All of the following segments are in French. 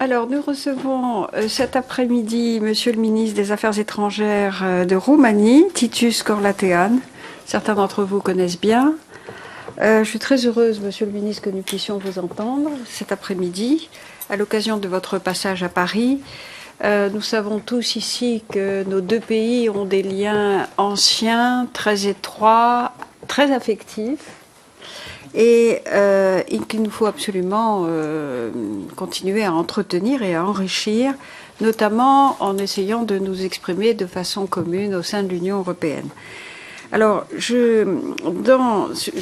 Alors, nous recevons cet après-midi Monsieur le ministre des Affaires étrangères de Roumanie, Titus Corlatean. Certains d'entre vous connaissent bien. Je suis très heureuse, Monsieur le ministre, que nous puissions vous entendre cet après-midi, à l'occasion de votre passage à Paris. Nous savons tous ici que nos deux pays ont des liens anciens, très étroits, très affectifs. Et qu'il nous faut absolument continuer à entretenir et à enrichir, notamment en essayant de nous exprimer de façon commune au sein de l'Union européenne. Alors,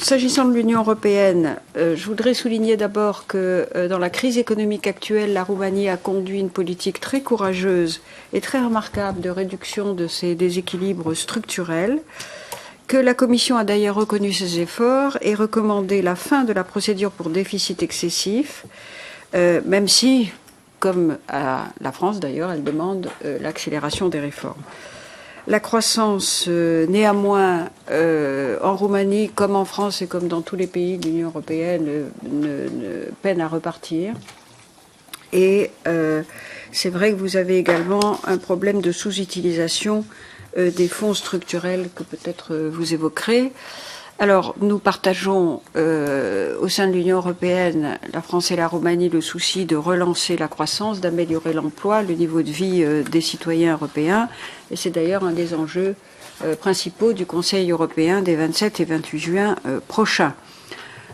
s'agissant de l'Union européenne, je voudrais souligner d'abord que dans la crise économique actuelle, la Roumanie a conduit une politique très courageuse et très remarquable de réduction de ses déséquilibres structurels, que la Commission a d'ailleurs reconnu ces efforts et recommandé la fin de la procédure pour déficit excessif, même si, comme à la France d'ailleurs, elle demande l'accélération des réformes. La croissance, néanmoins, en Roumanie, comme en France et comme dans tous les pays de l'Union européenne, peine à repartir. Et c'est vrai que vous avez également un problème de sous-utilisation des fonds structurels que peut-être vous évoquerez. Alors, nous partageons au sein de l'Union européenne, la France et la Roumanie, le souci de relancer la croissance, d'améliorer l'emploi, le niveau de vie des citoyens européens. Et c'est d'ailleurs un des enjeux principaux du Conseil européen des 27 et 28 juin prochains.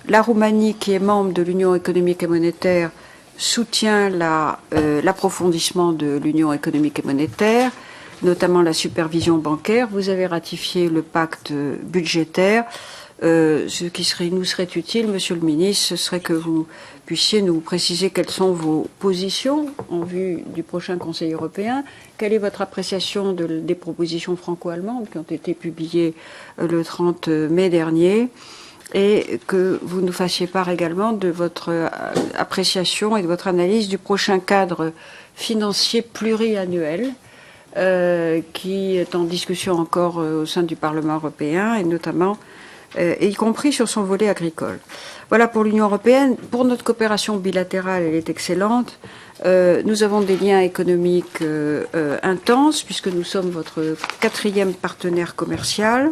La Roumanie, qui est membre de l'Union économique et monétaire, soutient l'approfondissement de l'Union économique et monétaire, notamment la supervision bancaire. Vous avez ratifié le pacte budgétaire. Ce qui nous serait utile, Monsieur le ministre, ce serait que vous puissiez nous préciser quelles sont vos positions en vue du prochain Conseil européen. Quelle est votre appréciation des propositions franco-allemandes qui ont été publiées le 30 mai dernier, et que vous nous fassiez part également de votre appréciation et de votre analyse du prochain cadre financier pluriannuel qui est en discussion encore au sein du Parlement européen, et notamment, y compris sur son volet agricole. Voilà pour l'Union européenne. Pour notre coopération bilatérale, elle est excellente. Nous avons des liens économiques intenses, puisque nous sommes votre 4e partenaire commercial.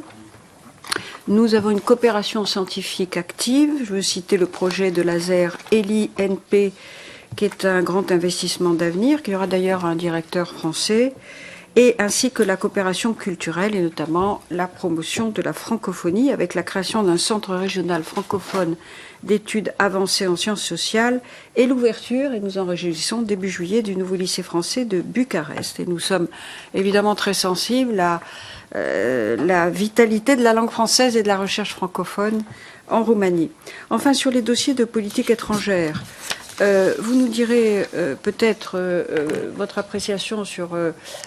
Nous avons une coopération scientifique active. Je veux citer le projet de laser ELI-NP, qui est un grand investissement d'avenir, qui aura d'ailleurs un directeur français, et ainsi que la coopération culturelle et notamment la promotion de la francophonie avec la création d'un centre régional francophone d'études avancées en sciences sociales et l'ouverture, et nous en réjouissons, début juillet, du nouveau lycée français de Bucarest. Et nous sommes évidemment très sensibles à la vitalité de la langue française et de la recherche francophone en Roumanie. Enfin, sur les dossiers de politique étrangère, vous nous direz peut-être votre appréciation sur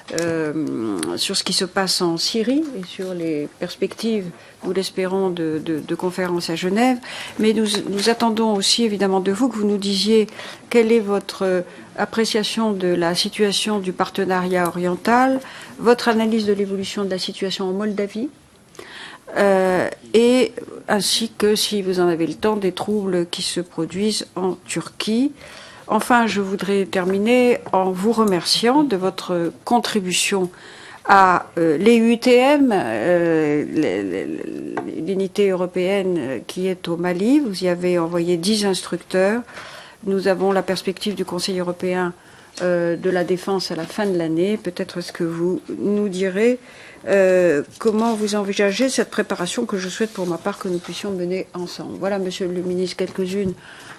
ce qui se passe en Syrie et sur les perspectives, nous l'espérons, de conférences à Genève. Mais nous attendons aussi évidemment de vous que vous nous disiez quelle est votre appréciation de la situation du partenariat oriental, votre analyse de l'évolution de la situation en Moldavie, et ainsi que, si vous en avez le temps, des troubles qui se produisent en Turquie. Enfin, je voudrais terminer en vous remerciant de votre contribution à l'EUTM, l'unité européenne qui est au Mali. Vous y avez envoyé 10 instructeurs. Nous avons la perspective du Conseil européen de la défense à la fin de l'année. Peut-être est-ce que vous nous direz comment vous envisagez cette préparation que je souhaite pour ma part que nous puissions mener ensemble. Voilà, Monsieur le Ministre, quelques-unes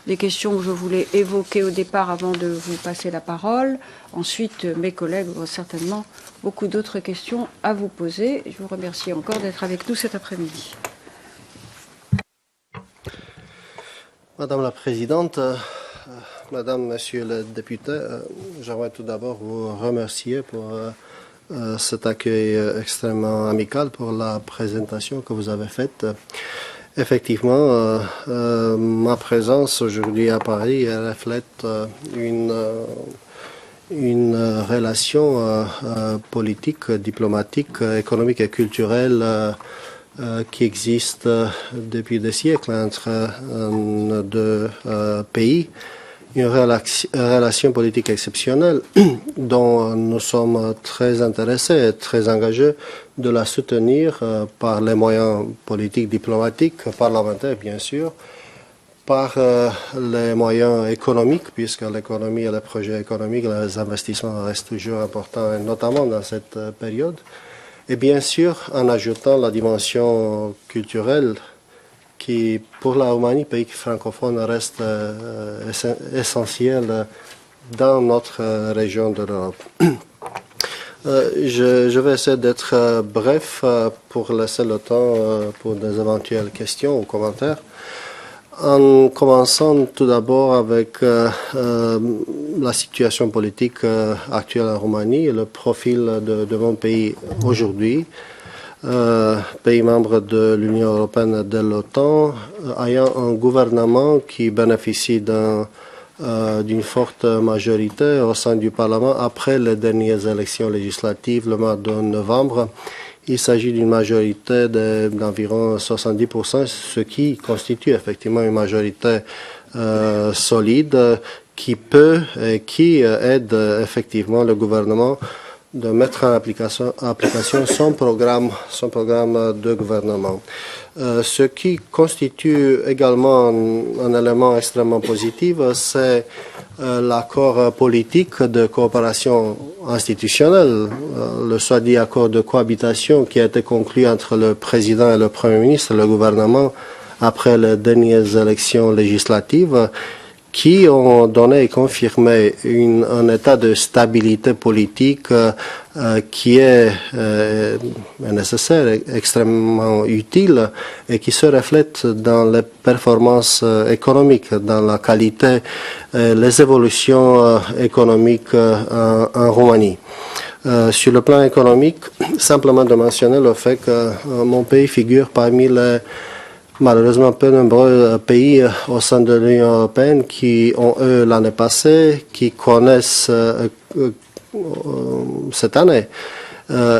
des questions que je voulais évoquer au départ avant de vous passer la parole. Ensuite, mes collègues auront certainement beaucoup d'autres questions à vous poser. Je vous remercie encore d'être avec nous cet après-midi. Madame la Présidente, Madame, Monsieur le député, j'aimerais tout d'abord vous remercier pour cet accueil extrêmement amical, pour la présentation que vous avez faite. Effectivement, ma présence aujourd'hui à Paris reflète une relation politique, diplomatique, économique et culturelle qui existe depuis des siècles entre nos deux pays. une relation politique exceptionnelle dont nous sommes très intéressés et très engagés de la soutenir par les moyens politiques, diplomatiques, parlementaires bien sûr, par les moyens économiques, puisque l'économie et les projets économiques, les investissements restent toujours importants, notamment dans cette période, et bien sûr en ajoutant la dimension culturelle qui, pour la Roumanie, pays francophone, reste essentiel dans notre région de l'Europe. Je vais essayer d'être bref pour laisser le temps pour des éventuelles questions ou commentaires. En commençant tout d'abord avec la situation politique actuelle en Roumanie et le profil de mon pays aujourd'hui. Pays membre de l'Union européenne et de l'OTAN, ayant un gouvernement qui bénéficie d'une forte majorité au sein du Parlement après les dernières élections législatives le mois de novembre. Il s'agit d'une majorité d'environ 70%, ce qui constitue effectivement une majorité solide qui peut et qui aide effectivement le gouvernement de mettre en application son programme de gouvernement. Ce qui constitue également un élément extrêmement positif, c'est l'accord politique de coopération institutionnelle, le soit-dit accord de cohabitation qui a été conclu entre le président et le premier ministre, le gouvernement, après les dernières élections législatives, qui ont donné et confirmé un état de stabilité politique qui est nécessaire, extrêmement utile et qui se reflète dans les performances économiques, dans la qualité, les évolutions économiques en Roumanie. Sur le plan économique, simplement de mentionner le fait que mon pays figure parmi les malheureusement peu nombreux pays au sein de l'Union européenne qui ont eu l'année passée, qui connaissent cette année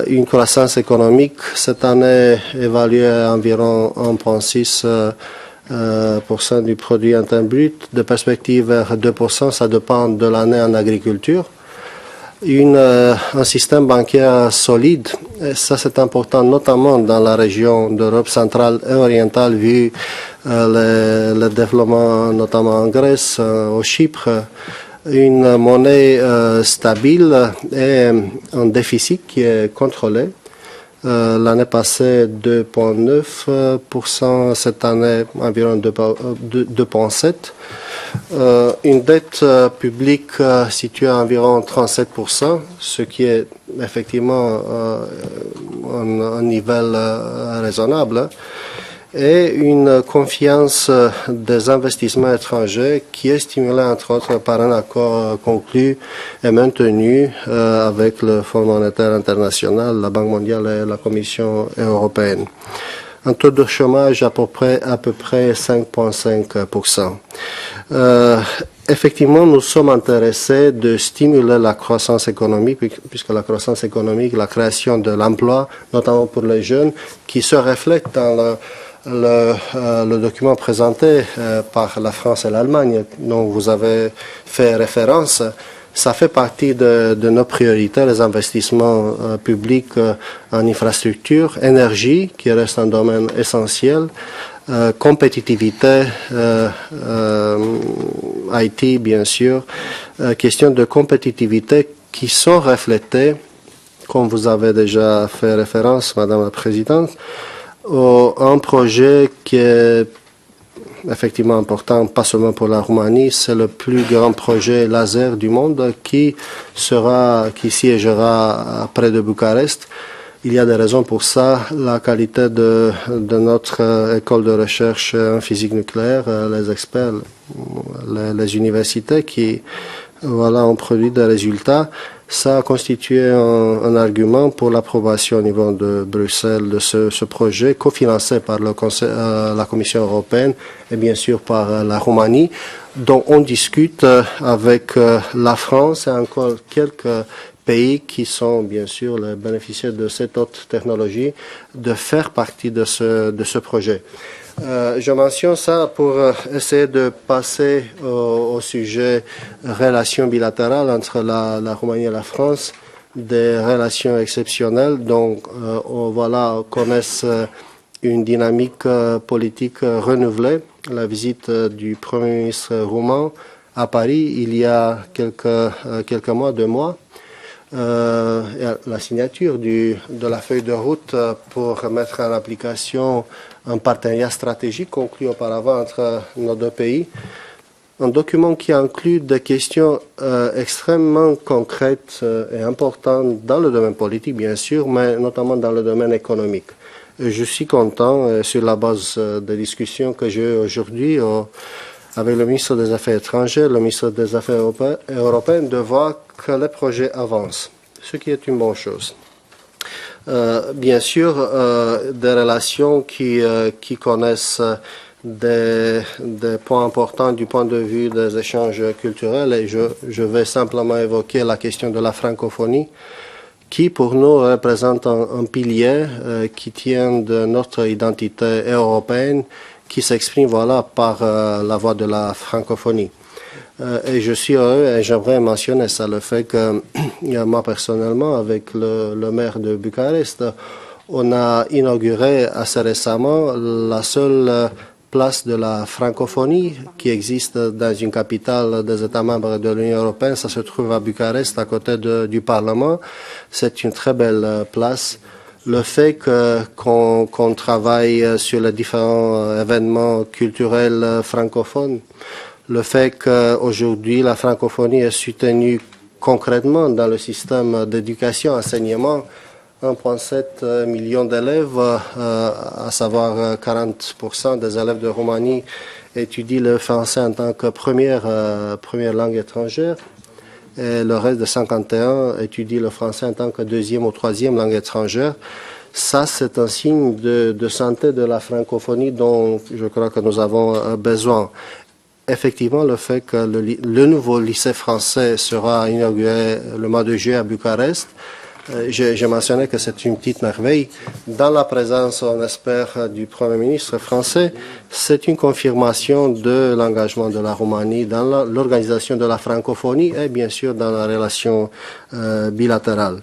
une croissance économique cette année évaluée à environ 1,6% du produit interne brut, de perspective vers 2%, ça dépend de l'année en agriculture. Un système bancaire solide, et ça c'est important notamment dans la région d'Europe centrale et orientale vu le développement notamment en Grèce, au Chypre, une monnaie stable et un déficit qui est contrôlé. L'année passée 2,9%, cette année environ 2,7%. Une dette publique située à environ 37%, ce qui est effectivement un niveau raisonnable, et une confiance des investissements étrangers qui est stimulée entre autres par un accord conclu et maintenu avec le Fonds monétaire international, la Banque mondiale et la Commission européenne. Un taux de chômage à peu près 5,5%. Effectivement, nous sommes intéressés de stimuler la croissance économique, puisque la croissance économique, la création de l'emploi, notamment pour les jeunes, qui se reflète dans le document présenté par la France et l'Allemagne, dont vous avez fait référence. Ça fait partie de nos priorités, les investissements publics en infrastructure, énergie, qui reste un domaine essentiel, compétitivité, IT bien sûr, questions de compétitivité qui sont reflétées, comme vous avez déjà fait référence, Madame la Présidente, un projet qui est effectivement important, pas seulement pour la Roumanie, c'est le plus grand projet laser du monde qui siégera près de Bucarest. Il y a des raisons pour ça. La qualité de notre école de recherche en physique nucléaire, les experts, les universités qui ont produit des résultats. Ça a constitué un argument pour l'approbation au niveau de Bruxelles de ce projet cofinancé par la Commission européenne et bien sûr par la Roumanie, dont on discute avec la France et encore quelques pays qui sont bien sûr les bénéficiaires de cette autre technologie, de faire partie de ce projet. Je mentionne ça pour essayer de passer au sujet relations bilatérales entre la Roumanie et la France, des relations exceptionnelles. Donc, on connaisse une dynamique politique renouvelée. La visite du Premier ministre roumain à Paris il y a quelques mois, 2 mois. La signature de la feuille de route pour mettre en application un partenariat stratégique conclu auparavant entre nos 2 pays. Un document qui inclut des questions extrêmement concrètes et importantes dans le domaine politique, bien sûr, mais notamment dans le domaine économique. Je suis content, sur la base des discussions que j'ai eues aujourd'hui avec le ministre des Affaires étrangères, le ministre des Affaires européennes, de voir que le projet avance, ce qui est une bonne chose. Bien sûr, des relations qui connaissent des points importants du point de vue des échanges culturels, et je vais simplement évoquer la question de la francophonie, qui pour nous représente un pilier qui tient de notre identité européenne, qui s'exprime par la voie de la francophonie. Et je suis heureux, et j'aimerais mentionner ça, le fait que moi personnellement, avec le maire de Bucarest, on a inauguré assez récemment la seule place de la francophonie qui existe dans une capitale des États membres de l'Union européenne. Ça se trouve à Bucarest, à côté du Parlement. C'est une très belle place. Le fait qu'on travaille sur les différents événements culturels francophones, le fait qu'aujourd'hui la francophonie est soutenue concrètement dans le système d'éducation, enseignement, 1,7 million d'élèves, à savoir 40% des élèves de Roumanie étudient le français en tant que première langue étrangère, et le reste de 51 étudient le français en tant que 2e ou 3e langue étrangère. Ça, c'est un signe de santé de la francophonie dont je crois que nous avons besoin. Effectivement, le fait que le nouveau lycée français sera inauguré le mois de juillet à Bucarest, j'ai mentionné que c'est une petite merveille. Dans la présence, on espère, du Premier ministre français, c'est une confirmation de l'engagement de la Roumanie dans l'organisation de la francophonie et bien sûr dans la relation bilatérale.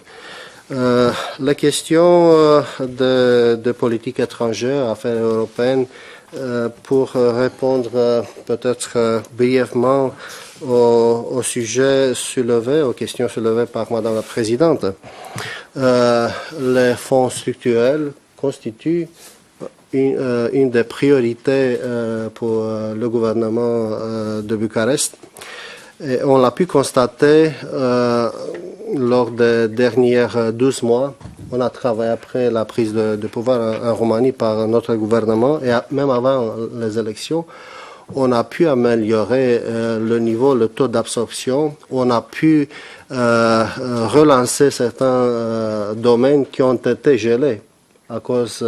La question de politique étrangère, affaires européennes, pour répondre peut-être brièvement au sujet soulevé, aux questions soulevées par Madame la Présidente. Les fonds structurels constituent une des priorités pour le gouvernement de Bucarest. Et on l'a pu constater lors des dernières 12 mois. On a travaillé après la prise de pouvoir en Roumanie par notre gouvernement et même avant les élections. On a pu améliorer le taux d'absorption. On a pu relancer certains domaines qui ont été gelés à cause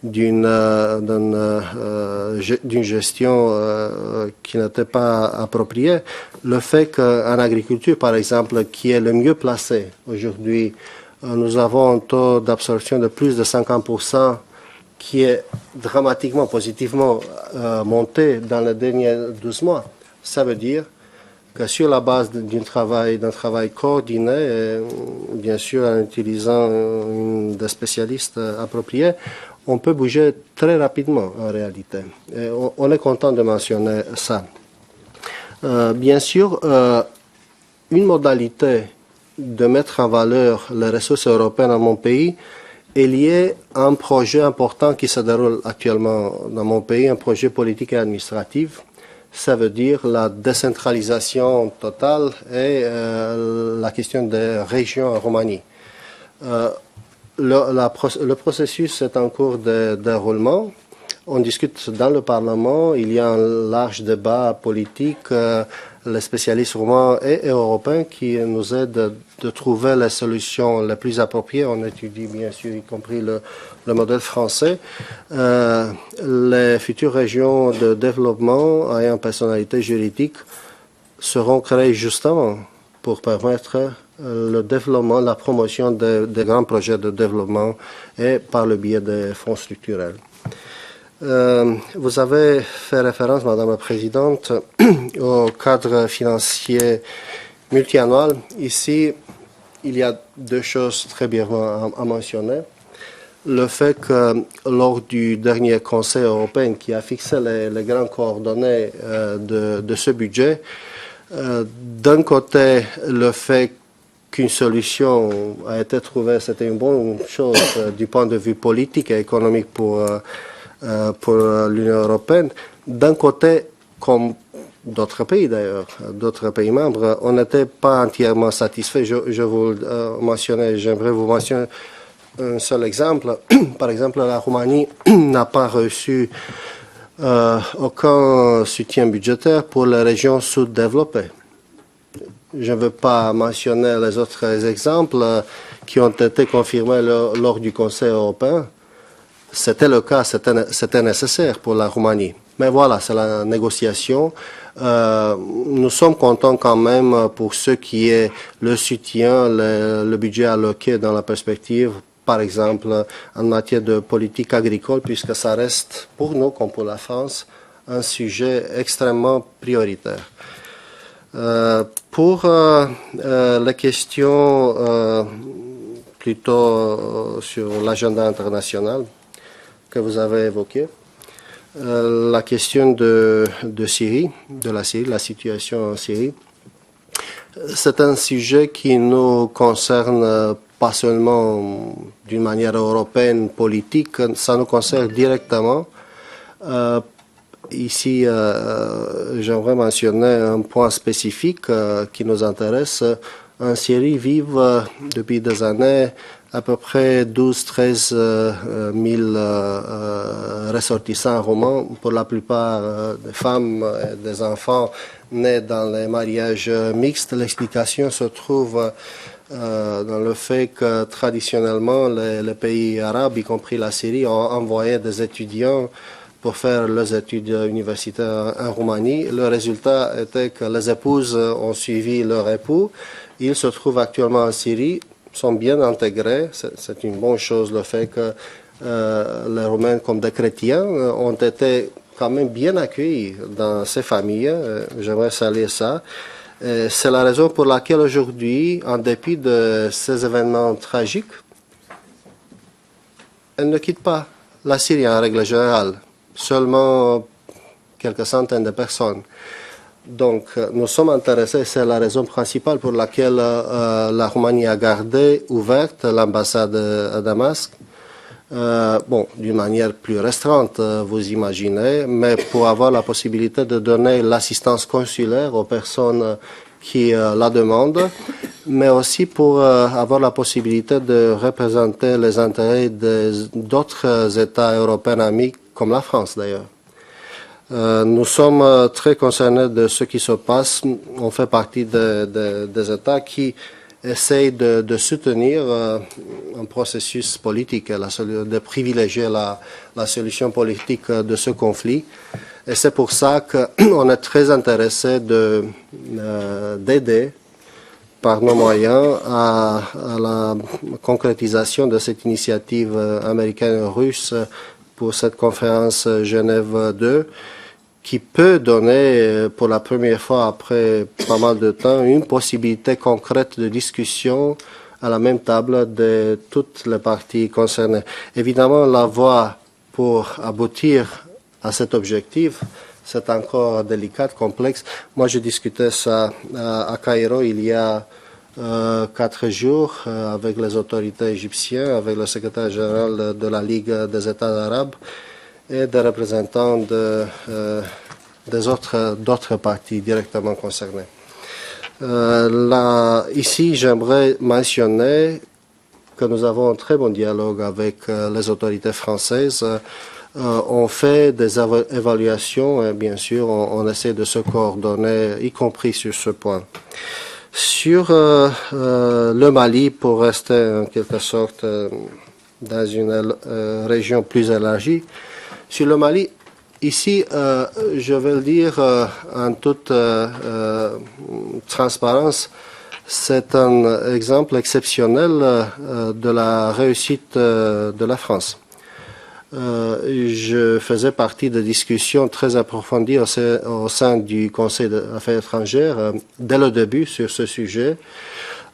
d'une gestion qui n'était pas appropriée. Le fait qu'en agriculture, par exemple, qui est le mieux placé aujourd'hui, nous avons un taux d'absorption de plus de 50%, qui est dramatiquement, positivement monté dans les derniers 12 mois. Ça veut dire que sur la base d'un travail coordonné, et bien sûr en utilisant des spécialistes appropriés, on peut bouger très rapidement en réalité. Et on est content de mentionner ça. Bien sûr, une modalité de mettre en valeur les ressources européennes dans mon pays est liée à un projet important qui se déroule actuellement dans mon pays, un projet politique et administratif. Ça veut dire la décentralisation totale et la question des régions en Roumanie. Le processus est en cours de déroulement. On discute dans le Parlement, il y a un large débat politique, les spécialistes roumains et européens qui nous aident de trouver les solutions les plus appropriées. On étudie bien sûr, y compris le modèle français. Les futures régions de développement ayant personnalité juridique seront créées justement pour permettre le développement, la promotion des grands projets de développement et par le biais des fonds structurels. Vous avez fait référence, Madame la Présidente, au cadre financier multiannuel. Ici, il y a deux choses très bien à mentionner. Le fait que lors du dernier Conseil européen qui a fixé les grandes coordonnées de ce budget, d'un côté, le fait qu'une solution a été trouvée, c'était une bonne chose du point de vue politique et économique pour l'Union européenne. D'un côté, comme d'autres pays d'ailleurs, d'autres pays membres, on n'était pas entièrement satisfait. Je vous j'aimerais vous mentionner un seul exemple. Par exemple, la Roumanie n'a pas reçu aucun soutien budgétaire pour les régions sous-développées. Je ne veux pas mentionner les autres exemples qui ont été confirmés lors du Conseil européen. C'était le cas, c'était nécessaire pour la Roumanie. Mais voilà, c'est la négociation. Nous sommes contents quand même pour ce qui est le soutien, le budget alloqué dans la perspective, par exemple en matière de politique agricole, puisque ça reste pour nous, comme pour la France, un sujet extrêmement prioritaire. Pour les questions plutôt sur l'agenda international que vous avez évoqué, la question de Syrie, la situation en Syrie, c'est un sujet qui nous concerne pas seulement d'une manière européenne, politique, ça nous concerne directement. Ici, j'aimerais mentionner un point spécifique qui nous intéresse. En Syrie vivent depuis des années à peu près 12-13 000 ressortissants roumains, pour la plupart des femmes et des enfants nés dans les mariages mixtes. L'explication se trouve dans le fait que traditionnellement les pays arabes, y compris la Syrie, ont envoyé des étudiants pour faire leurs études universitaires en Roumanie. Le résultat était que les épouses ont suivi leur époux. Ils se trouvent actuellement en Syrie, sont bien intégrés. C'est une bonne chose le fait que les Roumains, comme des chrétiens, ont été quand même bien accueillis dans ces familles. J'aimerais saluer ça. C'est la raison pour laquelle aujourd'hui, en dépit de ces événements tragiques, elles ne quittent pas la Syrie en règle générale. Seulement quelques centaines de personnes. Donc, nous sommes intéressés, c'est la raison principale pour laquelle la Roumanie a gardé ouverte l'ambassade à Damas. D'une manière plus restreinte, vous imaginez, mais pour avoir la possibilité de donner l'assistance consulaire aux personnes qui la demandent, mais aussi pour avoir la possibilité de représenter les intérêts d'autres États européens amis, comme la France d'ailleurs. Nous sommes très concernés de ce qui se passe. On fait partie des États qui essayent de soutenir un processus politique, de privilégier la solution politique de ce conflit. Et c'est pour ça qu'on est très intéressé d'aider par nos moyens à la concrétisation de cette initiative américaine-russe pour cette conférence Genève 2, qui peut donner, pour la première fois après pas mal de temps, une possibilité concrète de discussion à la même table de toutes les parties concernées. Évidemment, la voie pour aboutir à cet objectif, c'est encore délicat, complexe. Moi, je discutais ça à Cairo il y a 4 jours avec les autorités égyptiennes, avec le secrétaire général de la Ligue des États arabes et des représentants d'autres parties directement concernées. Ici, j'aimerais mentionner que nous avons un très bon dialogue avec les autorités françaises. On fait des évaluations et bien sûr, on essaie de se coordonner, y compris sur ce point. Sur le Mali, pour rester en quelque sorte dans une région plus élargie, sur le Mali, ici, je vais le dire en toute transparence, c'est un exemple exceptionnel de la réussite de la France. je faisais partie de discussions très approfondies au sein du Conseil des Affaires étrangères dès le début sur ce sujet.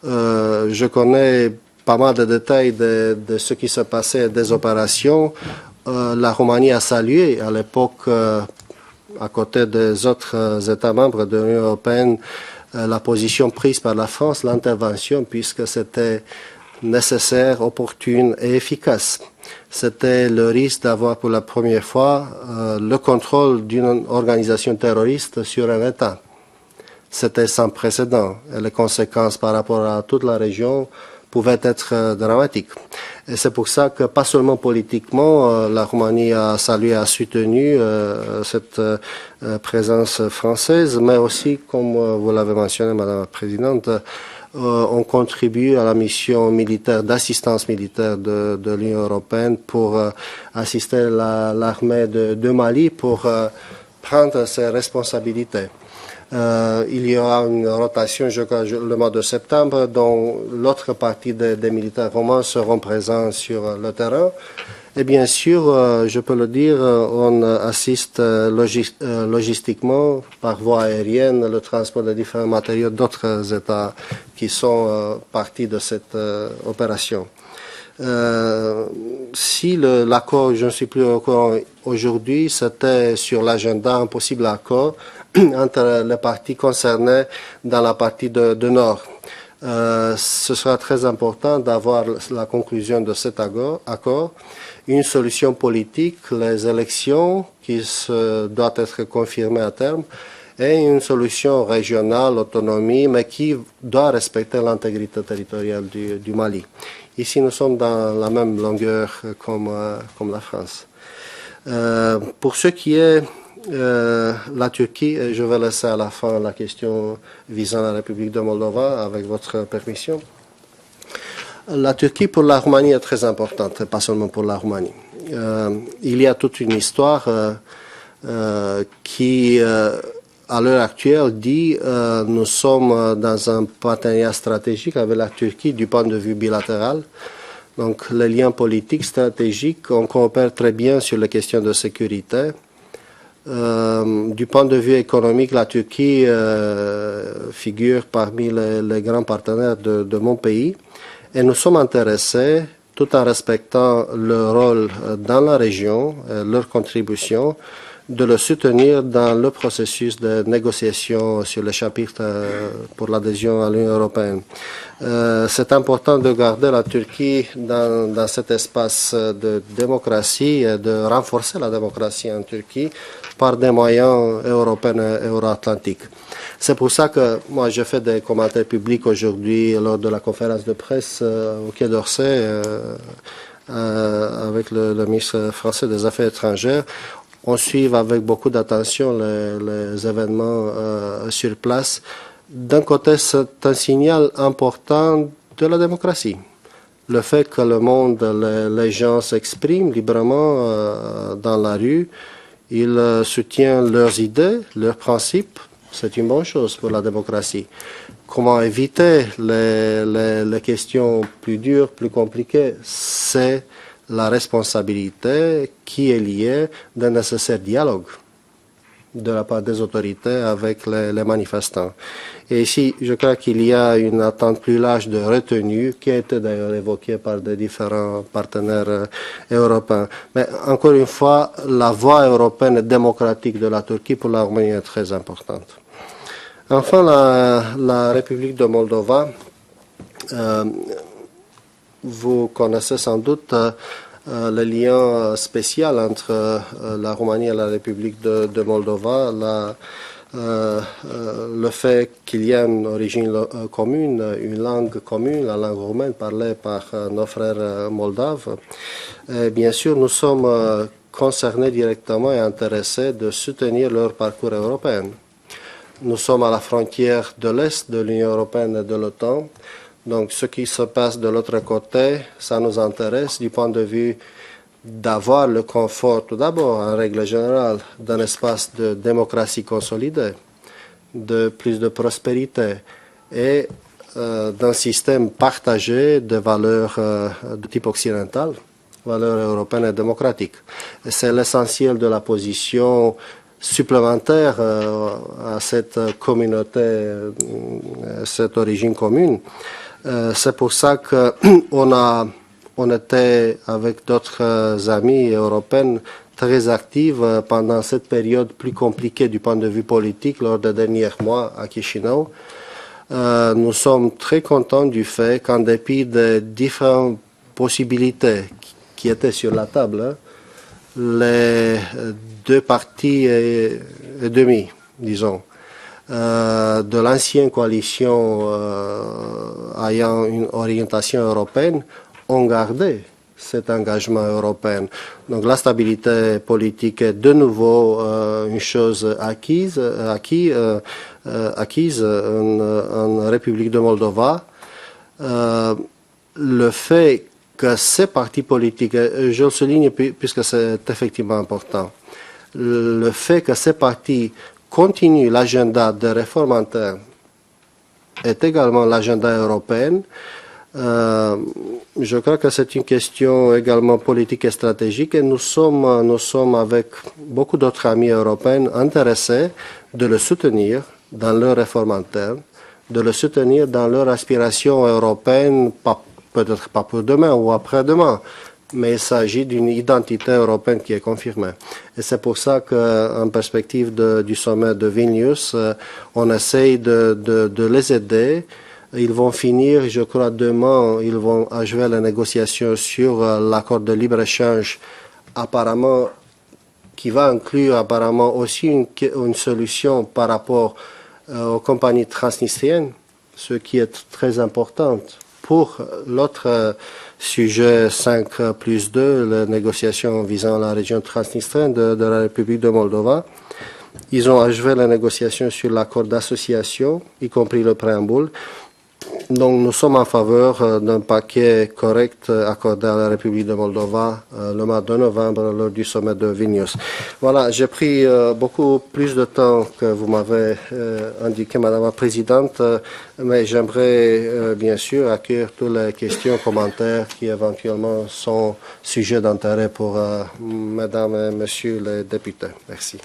Je connais pas mal de détails de ce qui se passait des opérations. La Roumanie a salué à l'époque, à côté des autres États membres de l'Union européenne, la position prise par la France, l'intervention, puisque c'était nécessaire, opportune et efficace. C'était le risque d'avoir pour la première fois le contrôle d'une organisation terroriste sur un État. C'était sans précédent et les conséquences par rapport à toute la région pouvaient être dramatiques. Et c'est pour ça que, pas seulement politiquement, la Roumanie a salué, a soutenu cette présence française, mais aussi, comme vous l'avez mentionné, Madame la Présidente, on contribue à la mission militaire, d'assistance militaire de l'Union européenne pour assister l'armée de Mali pour prendre ses responsabilités. Il y aura une rotation, je crois, le mois de septembre, dont l'autre partie des militaires roumains seront présents sur le terrain. Et bien sûr, je peux le dire, on assiste logistiquement par voie aérienne le transport de différents matériaux d'autres États qui sont partie de cette opération. Si l'accord, je ne suis plus au courant aujourd'hui, c'était sur l'agenda un possible accord entre les parties concernées dans la partie de Nord. Ce sera très important d'avoir la conclusion de cet accord, une solution politique, les élections qui doivent être confirmées à terme, et une solution régionale, autonomie, mais qui doit respecter l'intégrité territoriale du Mali. Ici, nous sommes dans la même longueur comme la France. Pour ce qui est la Turquie, je vais laisser à la fin la question visant la République de Moldova, avec votre permission. La Turquie pour la Roumanie est très importante, pas seulement pour la Roumanie. Il y a toute une histoire qui, à l'heure actuelle, dit nous sommes dans un partenariat stratégique avec la Turquie du point de vue bilatéral. Donc les liens politiques, stratégiques, on coopère très bien sur les questions de sécurité. Du point de vue économique, la Turquie figure parmi les grands partenaires de mon pays. Et nous sommes intéressés, tout en respectant leur rôle dans la région, leur contribution, de le soutenir dans le processus de négociation sur le chapitre pour l'adhésion à l'Union européenne. C'est important de garder la Turquie dans cet espace de démocratie et de renforcer la démocratie en Turquie par des moyens européens et euro-atlantiques. C'est pour ça que moi j'ai fait des commentaires publics aujourd'hui lors de la conférence de presse au Quai d'Orsay avec le ministre français des Affaires étrangères. On suit avec beaucoup d'attention les événements sur place. D'un côté, c'est un signal important de la démocratie. Le fait que le monde, les gens s'expriment librement dans la rue, ils soutiennent leurs idées, leurs principes, c'est une bonne chose pour la démocratie. Comment éviter les questions plus dures, plus compliquées, c'est la responsabilité qui est liée d'un nécessaire dialogue de la part des autorités avec les manifestants. Et ici, je crois qu'il y a une attente plus large de retenue qui a été d'ailleurs évoquée par des différents partenaires européens. Mais encore une fois, la voie européenne et démocratique de la Turquie pour la Roumanie est très importante. Enfin, la République de Moldova, vous connaissez sans doute le lien spécial entre la Roumanie et la République de Moldova, le fait qu'il y a une origine commune, une langue commune, la langue roumaine parlée par nos frères moldaves. Et bien sûr, nous sommes concernés directement et intéressés de soutenir leur parcours européen. Nous sommes à la frontière de l'Est de l'Union européenne et de l'OTAN. Donc ce qui se passe de l'autre côté, ça nous intéresse du point de vue d'avoir le confort, tout d'abord, en règle générale, d'un espace de démocratie consolidée, de plus de prospérité et d'un système partagé de valeurs de type occidental, valeurs européennes et démocratiques. Et c'est l'essentiel de la position supplémentaire à cette communauté, cette origine commune. C'est pour ça qu'on était avec d'autres amis européens très actifs pendant cette période plus compliquée du point de vue politique lors des derniers mois à Chisinau. Nous sommes très contents du fait qu'en dépit des différentes possibilités qui étaient sur la table, les deux partis et demi, disons, de l'ancienne coalition ayant une orientation européenne ont gardé cet engagement européen. Donc la stabilité politique est de nouveau une chose acquise en République de Moldova. Le fait que ces partis politiques, je le souligne puisque c'est effectivement important, le fait que ces partis continuent l'agenda de réforme interne est également l'agenda européen. Je crois que c'est une question également politique et stratégique et nous sommes avec beaucoup d'autres amis européens intéressés de le soutenir dans leur réforme interne, de le soutenir dans leur aspiration européenne, peut-être pas pour demain ou après-demain, mais il s'agit d'une identité européenne qui est confirmée. Et c'est pour ça qu'en perspective du sommet de Vilnius, on essaye de les aider. Ils vont finir, je crois, demain, ils vont achever les négociations sur l'accord de libre-échange, apparemment, qui va inclure apparemment aussi une solution par rapport aux compagnies transnistriennes, ce qui est très important. Pour l'autre sujet 5+2, les négociations visant la région transnistrienne de la République de Moldova, ils ont achevé les négociations sur l'accord d'association, y compris le préambule. Donc nous sommes en faveur d'un paquet correct accordé à la République de Moldova le mois de novembre lors du sommet de Vilnius. Voilà, j'ai pris beaucoup plus de temps que vous m'avez indiqué, Madame la Présidente, mais j'aimerais bien sûr accueillir toutes les questions, commentaires qui éventuellement sont sujets d'intérêt pour Mesdames et Messieurs les députés. Merci.